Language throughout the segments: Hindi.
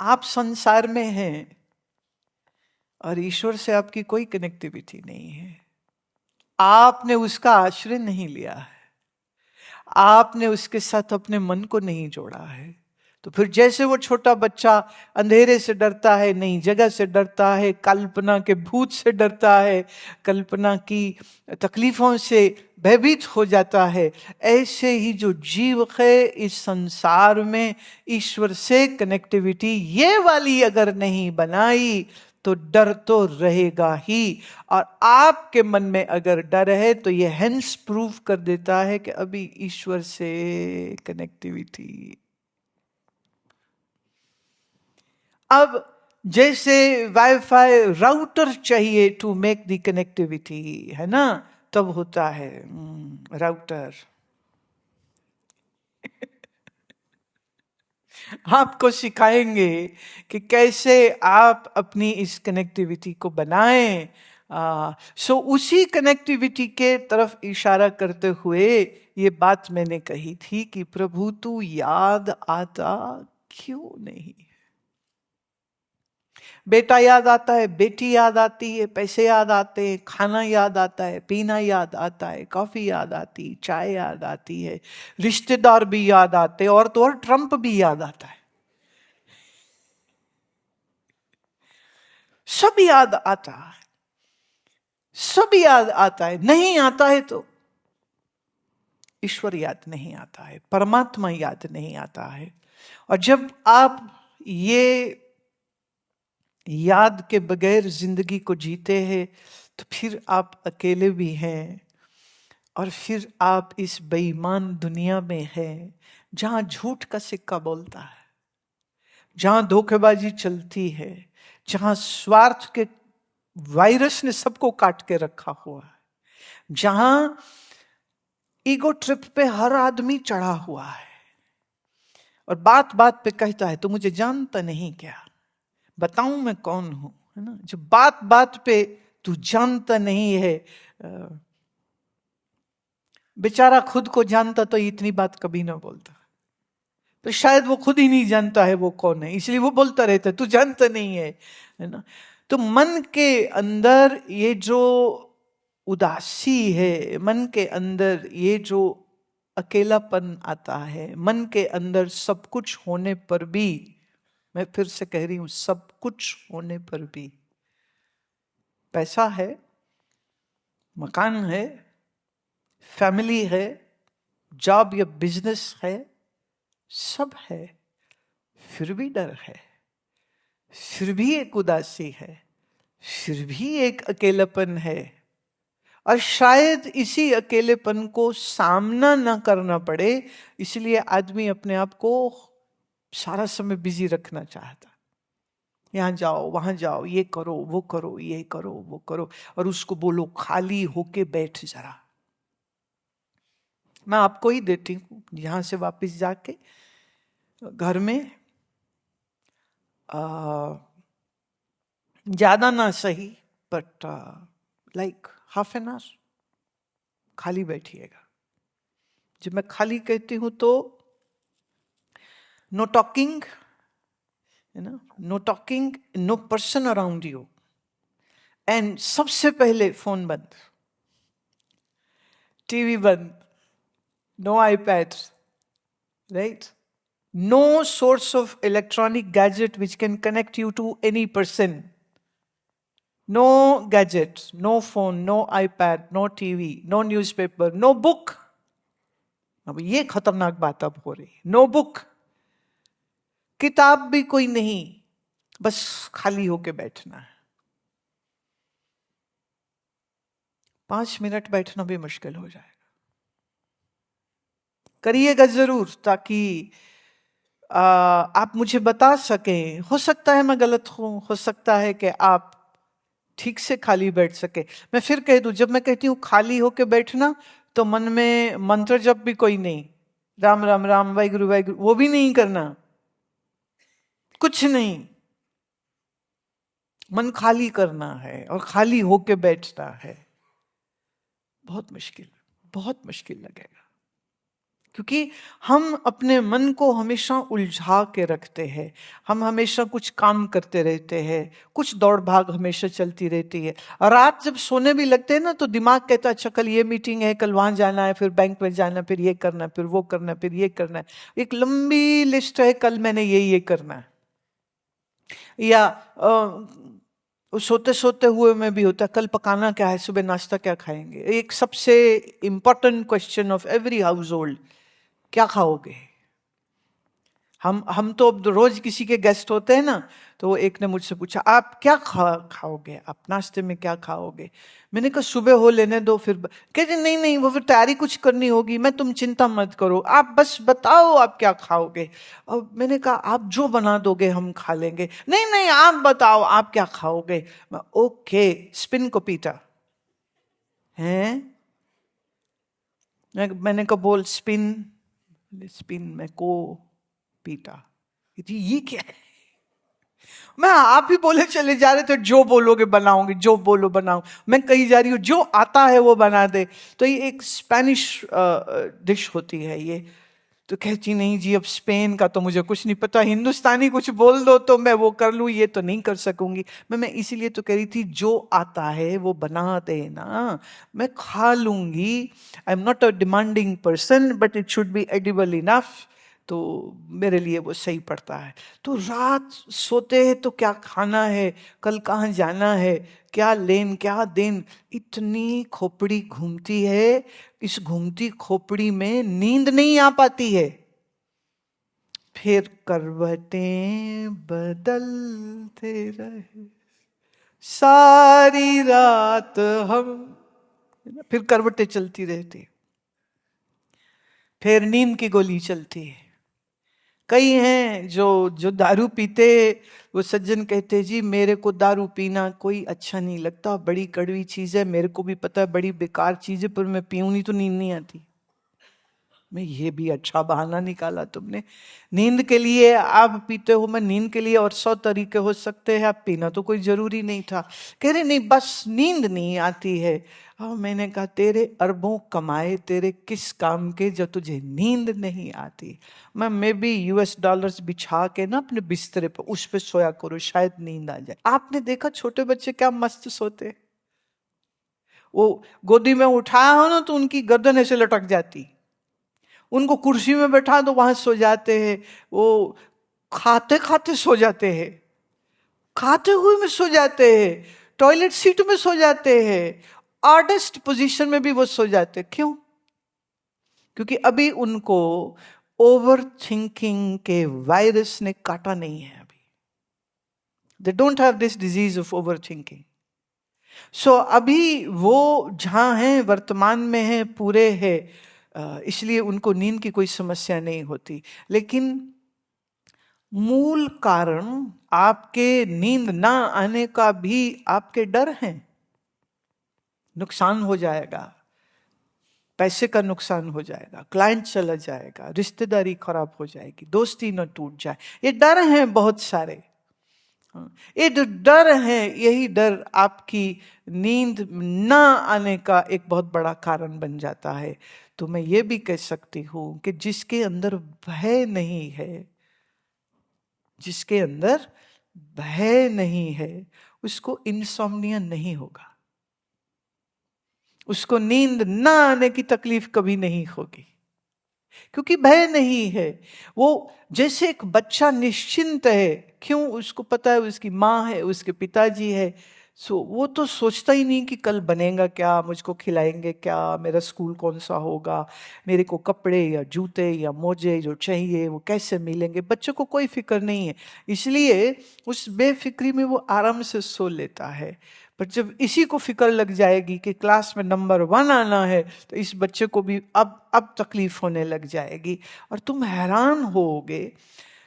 आप संसार में हैं और ईश्वर से आपकी कोई कनेक्टिविटी नहीं है। आपने उसका आश्रय नहीं लिया है, आपने उसके साथ अपने मन को नहीं जोड़ा है। तो फिर जैसे वो छोटा बच्चा अंधेरे से डरता है, नई जगह से डरता है, कल्पना के भूत से डरता है, कल्पना की तकलीफों से भयभीत हो जाता है, ऐसे ही जो जीव है इस संसार में ईश्वर से कनेक्टिविटी ये वाली अगर नहीं बनाई तो डर तो रहेगा ही। और आपके मन में अगर डर है तो ये हेंस प्रूव कर देता है कि अभी ईश्वर से कनेक्टिविटी। अब जैसे वाईफाई राउटर चाहिए टू मेक द कनेक्टिविटी, है ना, तब होता है राउटर। आपको सिखाएंगे कि कैसे आप अपनी इस कनेक्टिविटी को बनाएं। सो उसी कनेक्टिविटी के तरफ इशारा करते हुए ये बात मैंने कही थी कि प्रभु तू याद आता क्यों नहीं। बेटा याद आता है, बेटी याद आती है, पैसे याद आते हैं, खाना याद आता है, पीना याद आता है, कॉफी याद आती है, चाय याद आती है, रिश्तेदार भी याद आते हैं, और तो और ट्रंप भी याद आता है। सब याद आता है, सब याद आता है। नहीं आता है तो ईश्वर याद नहीं आता है, परमात्मा याद नहीं आता है। और जब आप ये याद के बगैर जिंदगी को जीते हैं तो फिर आप अकेले भी हैं, और फिर आप इस बेईमान दुनिया में हैं जहां झूठ का सिक्का बोलता है, जहां धोखेबाजी चलती है, जहां स्वार्थ के वायरस ने सबको काट के रखा हुआ है, जहां ईगो ट्रिप पे हर आदमी चढ़ा हुआ है और बात बात पे कहता है तू मुझे जानता नहीं क्या, बताऊं मैं कौन हूं, है ना। जो बात बात पे तू जानता नहीं है, बेचारा खुद को जानता तो इतनी बात कभी ना बोलता। तो शायद वो खुद ही नहीं जानता है वो कौन है, इसलिए वो बोलता रहता है तू जानता नहीं है ना। तो मन के अंदर ये जो उदासी है, मन के अंदर ये जो अकेलापन आता है, मन के अंदर सब कुछ होने पर भी, मैं फिर से कह रही हूं सब कुछ होने पर भी, पैसा है, मकान है, फैमिली है, जॉब या बिजनेस है, सब है, फिर भी डर है, फिर भी एक उदासी है, फिर भी एक अकेलापन है। और शायद इसी अकेलेपन को सामना ना करना पड़े, इसलिए आदमी अपने आप को सारा समय बिजी रखना चाहता। यहां जाओ, वहां जाओ, ये करो, वो करो, ये करो, वो करो, और उसको बोलो खाली होके बैठ जरा। मैं आपको ही देती हूं, यहां से वापस जाके घर में ज्यादा ना सही, but like half an hour खाली बैठिएगा। जब मैं खाली कहती हूं तो नो टॉकिंग, है ना, no talking, no person around you, and सबसे पहले फोन बंद, टीवी बंद, no iPad, right, no source of electronic gadget which can connect you to any person, no gadget, no phone, no iPad, no TV, no newspaper, no book. अब ये खतरनाक बात अब हो रही, नो बुक, किताब भी कोई नहीं, बस खाली होके बैठना है। 5 मिनट बैठना भी मुश्किल हो जाएगा। करिएगा जरूर, ताकि आप मुझे बता सकें। हो सकता है मैं गलत हूं, हो सकता है कि आप ठीक से खाली बैठ सके। मैं फिर कह दूं, जब मैं कहती हूं खाली होके बैठना, तो मन में मंत्र जप भी कोई नहीं, राम राम राम, वाहिगुरु वाहिगुरु, वो भी नहीं करना, कुछ नहीं, मन खाली करना है और खाली होके बैठना है। बहुत मुश्किल, बहुत मुश्किल लगेगा, क्योंकि हम अपने मन को हमेशा उलझा के रखते हैं, हम हमेशा कुछ काम करते रहते हैं, कुछ दौड़ भाग हमेशा चलती रहती है। और रात जब सोने भी लगते हैं ना, तो दिमाग कहता है अच्छा कल ये मीटिंग है, कल वहां जाना है, फिर बैंक में जाना है, फिर ये करना है, फिर वो करना है, फिर ये करना है, एक लंबी लिस्ट है, कल मैंने ये करना है। या सोते सोते हुए में भी होता है, कल पकाना क्या है, सुबह नाश्ता क्या खाएंगे। एक सबसे important question of every house hold, क्या खाओगे। हम तो अब रोज किसी के गेस्ट होते हैं ना, तो वो एक ने मुझसे पूछा आप क्या खाओगे, आप नाश्ते में क्या खाओगे। मैंने कहा सुबह हो लेने दो, फिर कहते नहीं नहीं वो फिर तैयारी कुछ करनी होगी, मैं तुम चिंता मत करो, आप बस बताओ आप क्या खाओगे। और मैंने कहा आप जो बना दोगे हम खा लेंगे। नहीं नहीं आप बताओ आप क्या खाओगे। ओके, स्पिन को पीटा है। मैंने कहा बोल स्पिन, स्पिन में को पीटा। जी ये क्या है। मैं आप ही बोले चले जा रहे थे जो बोलोगे बनाऊंगी, जो बोलो बनाऊं। मैं कही जा रही हूं जो आता है वो बना दे। तो ये एक स्पेनिश डिश होती है ये। तो कहती नहीं जी अब स्पेन का तो मुझे कुछ नहीं पता, हिंदुस्तानी कुछ बोल दो तो मैं वो कर लूं, ये तो नहीं कर सकूंगी। मैं इसीलिए तो कह रही थी जो आता है वो बना देना, मैं खा लूंगी। I am not a demanding person but it should be edible enough, तो मेरे लिए वो सही पड़ता है। तो रात सोते हैं तो क्या खाना है, कल कहाँ जाना है, क्या लेन क्या देन, इतनी खोपड़ी घूमती है। इस घूमती खोपड़ी में नींद नहीं आ पाती है। फिर करवटें बदलते रहे सारी रात हम, फिर करवटें चलती रहती, फिर नींद की गोली चलती है। कई हैं जो जो दारू पीते, वो सज्जन कहते जी मेरे को दारू पीना कोई अच्छा नहीं लगता, बड़ी कड़वी चीज है, मेरे को भी पता है बड़ी बेकार चीज है, पर मैं पीऊं नहीं तो नींद नहीं आती। मैं ये भी अच्छा बहाना निकाला तुमने। नींद के लिए आप पीते हो, मैं नींद के लिए और 100 तरीके हो सकते हैं, आप पीना तो कोई जरूरी नहीं था। कह रहे नहीं बस नींद नहीं आती है। और मैंने कहा तेरे अरबों कमाए तेरे किस काम के जो तुझे नींद नहीं आती। मैं भी $US बिछा के ना अपने बिस्तरे पर उस पर सोया करो, शायद नींद आ जाए। आपने देखा छोटे बच्चे क्या मस्त सोते, वो गोदी में उठाया हो ना तो उनकी गर्दन ऐसे लटक जाती, उनको कुर्सी में बैठा तो वहां सो जाते हैं, वो खाते खाते सो जाते हैं, खाते हुए में सो जाते हैं, टॉयलेट सीट में सो जाते हैं, आर्डेस्ट पोजीशन में भी वो सो जाते हैं। क्यों? क्योंकि अभी उनको ओवर थिंकिंग के वायरस ने काटा नहीं है। अभी they don't have this disease of overthinking. So अभी वो जहां हैं वर्तमान में हैं, पूरे है, इसलिए उनको नींद की कोई समस्या नहीं होती। लेकिन मूल कारण आपके नींद ना आने का भी आपके डर हैं। नुकसान हो जाएगा, पैसे का नुकसान हो जाएगा, क्लाइंट चला जाएगा, रिश्तेदारी खराब हो जाएगी, दोस्ती न टूट जाए, ये डर हैं बहुत सारे। ये जो डर है, यही डर आपकी नींद ना आने का एक बहुत बड़ा कारण बन जाता है। तो मैं ये भी कह सकती हूं कि जिसके अंदर भय नहीं है, जिसके अंदर भय नहीं है, उसको इंसोम्निया नहीं होगा, उसको नींद ना आने की तकलीफ कभी नहीं होगी, क्योंकि भय नहीं है। वो जैसे एक बच्चा निश्चिंत है, क्यों? उसको पता है उसकी माँ है, उसके पिताजी है। सो वो तो सोचता ही नहीं कि कल बनेगा क्या, मुझको खिलाएंगे क्या, मेरा स्कूल कौन सा होगा, मेरे को कपड़े या जूते या मोजे जो चाहिए वो कैसे मिलेंगे। बच्चों को कोई फिक्र नहीं है, इसलिए उस बेफिक्री में वो आराम से सो लेता है। पर जब इसी को फिक्र लग जाएगी कि क्लास में नंबर 1 आना है, तो इस बच्चे को भी अब तकलीफ होने लग जाएगी। और तुम हैरान होगे,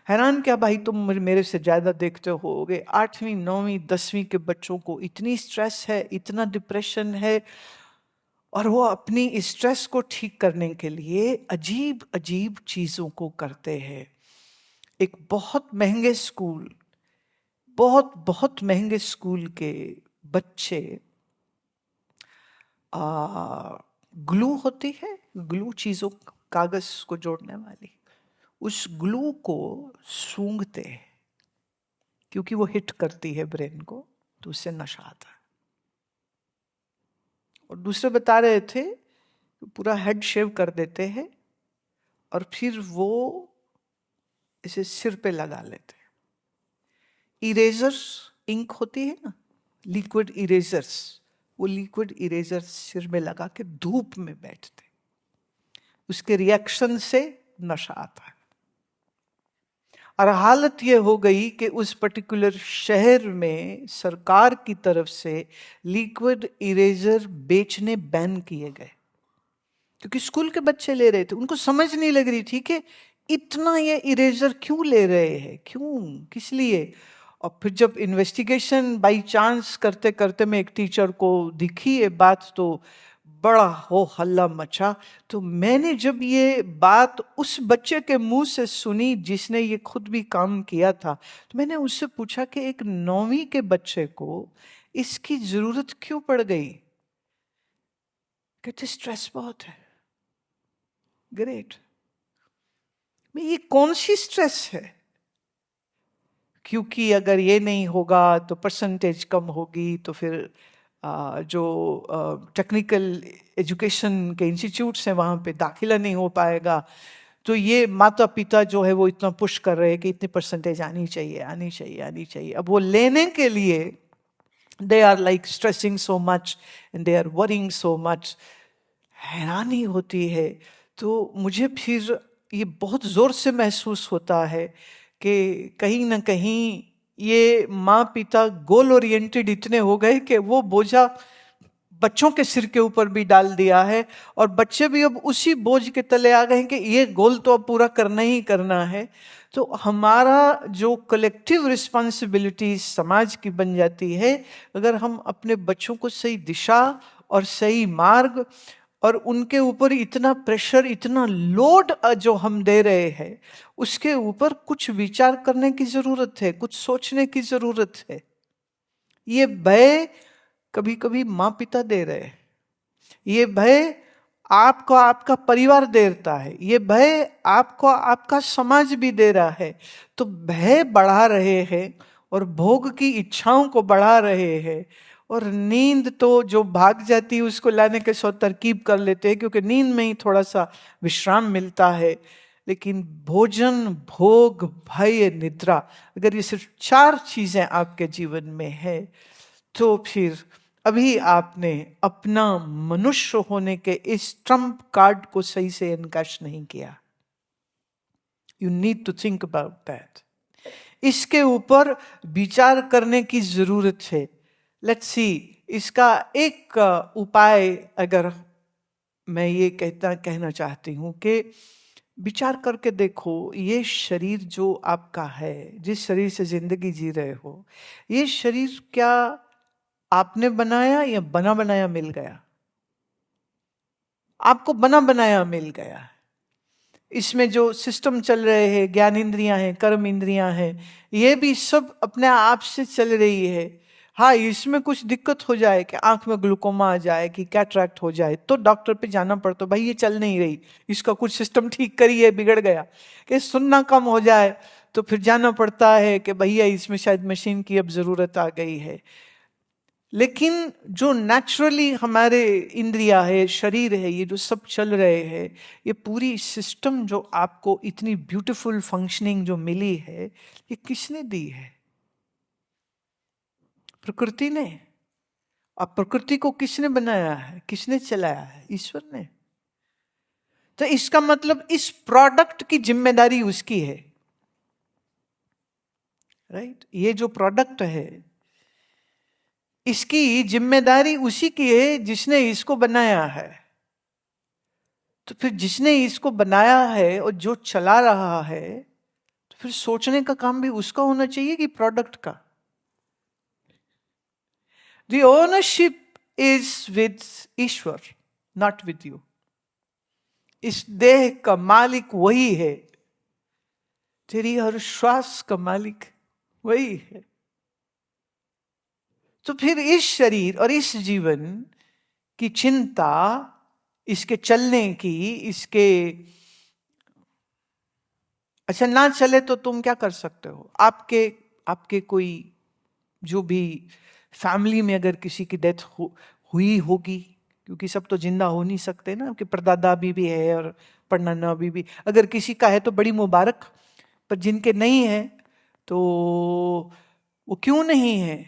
हैरान क्या भाई, तुम मेरे से ज्यादा देखते होगे, 8वीं 9वीं 10वीं के बच्चों को इतनी स्ट्रेस है, इतना डिप्रेशन है, और वो अपनी स्ट्रेस को ठीक करने के लिए अजीब अजीब चीजों को करते हैं। एक बहुत महंगे स्कूल, बहुत बहुत महंगे स्कूल के बच्चे, ग्लू होती है, ग्लू चीजों कागज को जोड़ने वाली, उस ग्लू को सूंघते हैं क्योंकि वो हिट करती है ब्रेन को, तो उससे नशा आता है। और दूसरे बता रहे थे पूरा हेड शेव कर देते हैं और फिर वो इसे सिर पे लगा लेते हैं। इरेजर्स, इंक होती है ना, लिक्विड इरेजर्स, वो लिक्विड इरेजर्स सिर में लगा के धूप में बैठते, उसके रिएक्शन से नशा आता है। और हालत ये हो गई कि उस पर्टिकुलर शहर में सरकार की तरफ से लिक्विड इरेजर बेचने बैन किए गए, क्योंकि स्कूल के बच्चे ले रहे थे, उनको समझ नहीं लग रही थी कि इतना ये इरेजर क्यों ले रहे हैं, क्यों, किस लिए। और फिर जब इन्वेस्टिगेशन बाय चांस करते करते में एक टीचर को दिखी ये बात, तो बड़ा हो हल्ला मचा। तो मैंने जब ये बात उस बच्चे के मुंह से सुनी जिसने ये खुद भी काम किया था, तो मैंने उससे पूछा कि एक 9वीं के बच्चे को इसकी जरूरत क्यों पड़ गई? कहते स्ट्रेस बहुत है। ग्रेट, ये कौन सी स्ट्रेस है? क्योंकि अगर ये नहीं होगा तो परसेंटेज कम होगी, तो फिर जो टेक्निकल एजुकेशन के इंस्टीट्यूट्स हैं वहाँ पे दाखिला नहीं हो पाएगा। तो ये माता पिता जो है वो इतना पुश कर रहे हैं कि इतनी परसेंटेज आनी चाहिए, आनी चाहिए, आनी चाहिए। अब वो लेने के लिए they are like stressing so much and they are worrying so much. हैरानी होती है। तो मुझे फिर ये बहुत जोर से महसूस होता है कि कहीं ना कहीं ये माँ पिता गोल ओरिएंटेड इतने हो गए कि वो बोझा बच्चों के सिर के ऊपर भी डाल दिया है, और बच्चे भी अब उसी बोझ के तले आ गए हैं कि ये गोल तो अब पूरा करना ही करना है। तो हमारा जो कलेक्टिव रिस्पॉन्सिबिलिटी समाज की बन जाती है, अगर हम अपने बच्चों को सही दिशा और सही मार्ग, और उनके ऊपर इतना प्रेशर, इतना लोड जो हम दे रहे हैं, उसके ऊपर कुछ विचार करने की जरूरत है, कुछ सोचने की जरूरत है। ये भय कभी कभी माँ पिता दे रहे हैं, ये भय आपको आपका परिवार देता है, ये भय आपको आपका समाज भी दे रहा है। तो भय बढ़ा रहे हैं और भोग की इच्छाओं को बढ़ा रहे हैं। और नींद तो जो भाग जाती है उसको लाने के सौ तरकीब कर लेते हैं, क्योंकि नींद में ही थोड़ा सा विश्राम मिलता है। लेकिन भोजन, भोग, भय, निद्रा, अगर ये सिर्फ 4 चीजें आपके जीवन में है, तो फिर अभी आपने अपना मनुष्य होने के इस ट्रम्प कार्ड को सही से इनकैश नहीं किया। You need to think about that. इसके ऊपर विचार करने की जरूरत है। लेट्स सी, इसका एक उपाय अगर मैं ये कहना चाहती हूं कि विचार करके देखो, ये शरीर जो आपका है, जिस शरीर से जिंदगी जी रहे हो, ये शरीर क्या आपने बनाया या बना बनाया मिल गया? आपको बना बनाया मिल गया। इसमें जो सिस्टम चल रहे हैं, ज्ञान इंद्रियां हैं, कर्म इंद्रियां हैं, ये भी सब अपने आप से चल रही है। हाँ, इसमें कुछ दिक्कत हो जाए कि आंख में ग्लूकोमा आ जाए, कि कैटरैक्ट हो जाए, तो डॉक्टर पे जाना पड़ता, भाई ये चल नहीं रही, इसका कुछ सिस्टम ठीक करिए, बिगड़ गया। कि सुनना कम हो जाए तो फिर जाना पड़ता है कि भैया इसमें शायद मशीन की अब जरूरत आ गई है। लेकिन जो नेचुरली हमारे इंद्रिया है, शरीर है, ये जो सब चल रहे हैं, ये पूरी सिस्टम जो आपको इतनी ब्यूटीफुल फंक्शनिंग जो मिली है, ये किसने दी है? प्रकृति ने। अब प्रकृति को किसने बनाया है, किसने चलाया है? ईश्वर ने। तो इसका मतलब इस प्रोडक्ट की जिम्मेदारी उसकी है, राइट? ये जो प्रोडक्ट है, इसकी जिम्मेदारी उसी की है जिसने इसको बनाया है। तो फिर जिसने इसको बनाया है और जो चला रहा है, तो फिर सोचने का काम भी उसका होना चाहिए कि प्रोडक्ट का। The ownership is with Ishwar, not with you. इस देह का मालिक वही है, तेरी हर श्वास का मालिक वही है। तो फिर इस शरीर और इस जीवन की चिंता, इसके चलने की, इसके अच्छा ना चले तो तुम क्या कर सकते हो? आपके आपके कोई जो भी फैमिली में अगर किसी की डेथ हुई होगी, क्योंकि सब तो जिंदा हो नहीं सकते ना, कि परदादा अभी भी है और परनाना अभी भी, अगर किसी का है तो बड़ी मुबारक, पर जिनके नहीं है तो वो क्यों नहीं है?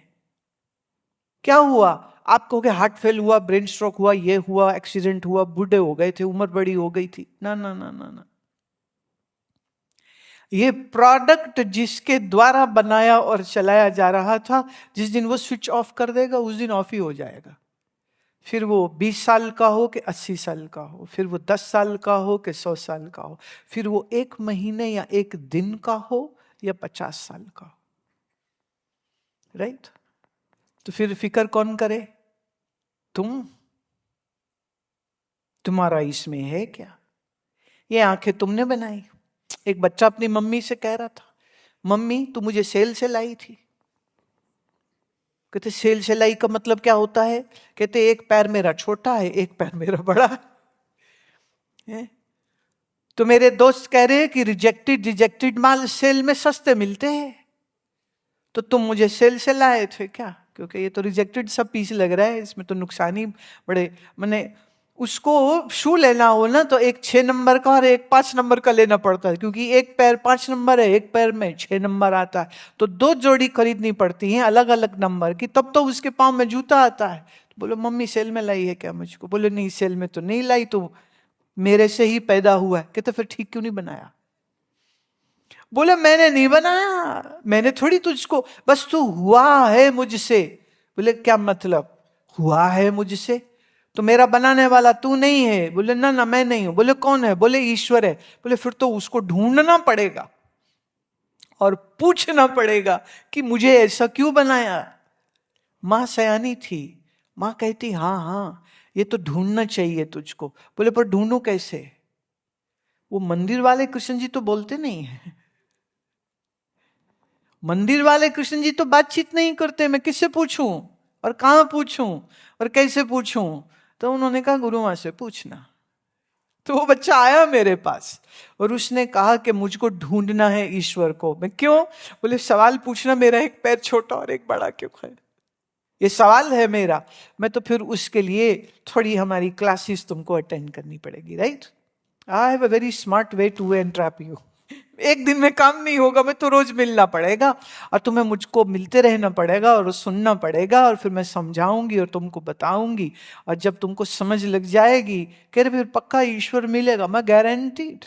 क्या हुआ? आप कहोगे हार्ट फेल हुआ, ब्रेन स्ट्रोक हुआ, ये हुआ, एक्सीडेंट हुआ, बूढ़े हो गए थे, उम्र बड़ी हो गई थी। ना ना ना ना ना, ये प्रोडक्ट जिसके द्वारा बनाया और चलाया जा रहा था, जिस दिन वो स्विच ऑफ कर देगा उस दिन ऑफ ही हो जाएगा। फिर वो 20 साल का हो कि 80 साल का हो, फिर वो 10 साल का हो कि 100 साल का हो, फिर वो 1 महीने या 1 दिन का हो या 50 साल का हो। राइट? तो फिर फिक्र कौन करे? तुम्हारा इसमें है क्या? ये आंखें तुमने बनाई। एक बच्चा अपनी मम्मी से कह रहा था, मम्मी तू मुझे सेल से लाई थी। कहते सेल से लाई का मतलब क्या होता है? कहते एक पैर मेरा छोटा है, एक पैर मेरा बड़ा है। तो मेरे दोस्त कह रहे हैं कि रिजेक्टेड रिजेक्टेड माल सेल में सस्ते मिलते हैं, तो तुम मुझे सेल से लाए थे क्या? क्योंकि ये तो रिजेक्टेड सब पीस लग रहा है, इसमें तो नुकसान ही बड़े। मैंने उसको शू लेना हो ना तो एक 6 नंबर का और एक 5 नंबर का लेना पड़ता है, क्योंकि एक पैर 5 नंबर है, एक पैर में 6 नंबर आता है, तो 2 जोड़ी खरीदनी पड़ती हैं अलग अलग नंबर की, तब तो उसके पाँव में जूता आता है। तो बोलो मम्मी सेल में लाई है क्या मुझको? बोले नहीं सेल में तो नहीं लाई, तो मेरे से ही पैदा हुआ है। कहते फिर ठीक क्यों नहीं बनाया? बोले मैंने नहीं बनाया, मैंने थोड़ी तुझको, बस तू हुआ है मुझसे। बोले क्या मतलब हुआ है मुझसे? तो मेरा बनाने वाला तू नहीं है? बोले ना ना मैं नहीं हूं। बोले कौन है? बोले ईश्वर है। बोले फिर तो उसको ढूंढना पड़ेगा और पूछना पड़ेगा कि मुझे ऐसा क्यों बनाया। मां सयानी थी, मां कहती हाँ हाँ ये तो ढूंढना चाहिए तुझको। बोले पर ढूंढू कैसे? वो मंदिर वाले कृष्ण जी तो बोलते नहीं है, मंदिर वाले कृष्ण जी तो बातचीत नहीं करते, मैं किससे पूछूं और कहां पूछूं और कैसे पूछूं? तो उन्होंने कहा गुरु मां से पूछना। तो वो बच्चा आया मेरे पास और उसने कहा कि मुझको ढूंढना है ईश्वर को। मैं क्यों? बोले सवाल पूछना, मेरा एक पैर छोटा और एक बड़ा क्यों है, ये सवाल है मेरा। मैं तो फिर उसके लिए थोड़ी हमारी क्लासेस तुमको अटेंड करनी पड़ेगी। Right? I have a very smart way to entrap you. एक दिन में काम नहीं होगा, मैं तो रोज मिलना पड़ेगा और तुम्हें मुझको मिलते रहना पड़ेगा और सुनना पड़ेगा, और फिर मैं समझाऊंगी और तुमको बताऊंगी, और जब तुमको समझ लग जाएगी कह रहे फिर पक्का ईश्वर मिलेगा, मैं गारंटीड।